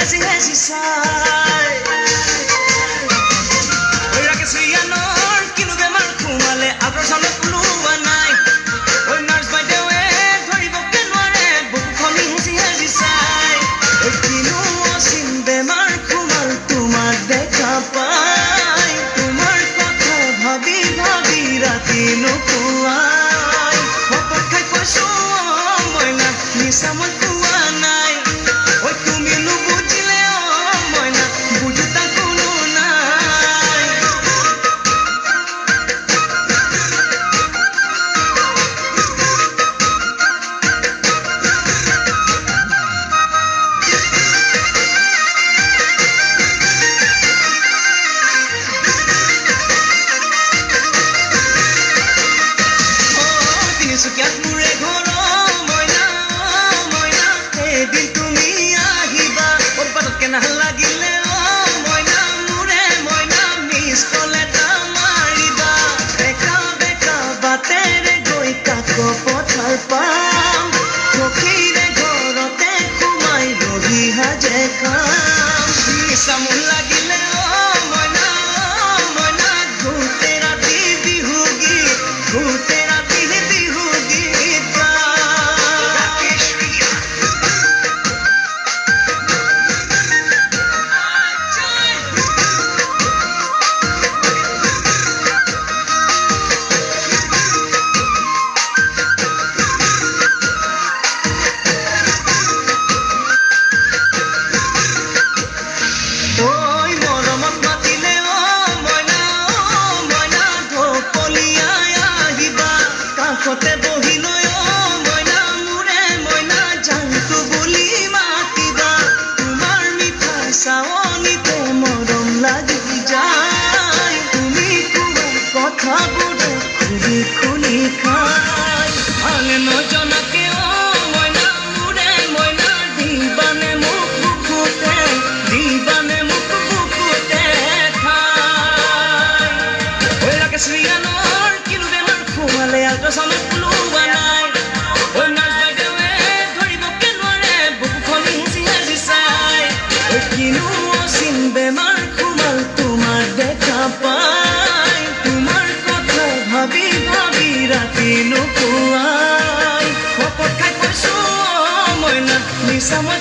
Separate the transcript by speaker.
Speaker 1: হেঁচি হেঁচি চাই ৰাকেশিয়ানৰ কিনো বেমাৰ সোমালে আল্ট্ৰাচাউণ্ডত ওলোৱা নাই নাৰ্ছ বাইদেৱে ধৰিবকে নোৱাৰে বুকুখনি হেঁচি হেঁচি চাই কিনো অচিন বেমাৰ সোমাল তোমাক দেখা পাই তোমাৰ কথা ভাবি ভাবি ৰাতি নোপোৱাই শপত খাই কৈছো মইনা নিচা মই পোৱা নাই তুমি নুবুজিলে মইনা বুজোতা কোনো নাই তিনিচুকীয়াত মোৰে ঘৰ মইনা মইনা এদিন তুমি আহিবা পদকে নালাগিলে মইনা মোৰে মইনা মিছ কল এটা মাৰিবা বেকা বেকা বাটেৰে গৈ কাকো পথাৰ পাম সখীৰে ঘৰতে সোমাই ৰহি সাজে কাম নিচা মোৰ লাগিলে মইনা মইনা ঘূতে ৰাতি বিহু গীত ঘূতে ৰাতি বিহু গীত ঐ মৰমত মাতিলে মইনা মইনা ঢপলিয়াই আহিবা কাষতে বহি লৈ মইনা মোৰে মইনা জানটো বুলি মাতিবা তোমাৰ মিঠা চাৱনিতে মৰম লাগি যায় তুমি কোৱা কথাবোৰে খুলি খুলি খাই ভাঙে নজনাকে মইনা মোৰে মইনা দিবানে মোক বুকুতে দিবানে মোক বুকুতে খাই ৰাকেশিয়ানৰ কিনো বেমাৰ সোমালে আল্ট্ৰাচাউণ্ডত ওলোৱা নাই নাৰ্ছ বাইদেৱে ধৰিবকে নোৱাৰে বুকুখনি হেঁচি হেঁচি চাই কিনো অচিন বেমাৰ সোমাল তোমাৰ দেখা পাই তোমাৰ কথা ভাবি ভাবি ৰাতি নোপোৱাই শপত খাই কৈছো মইনা নিচা মই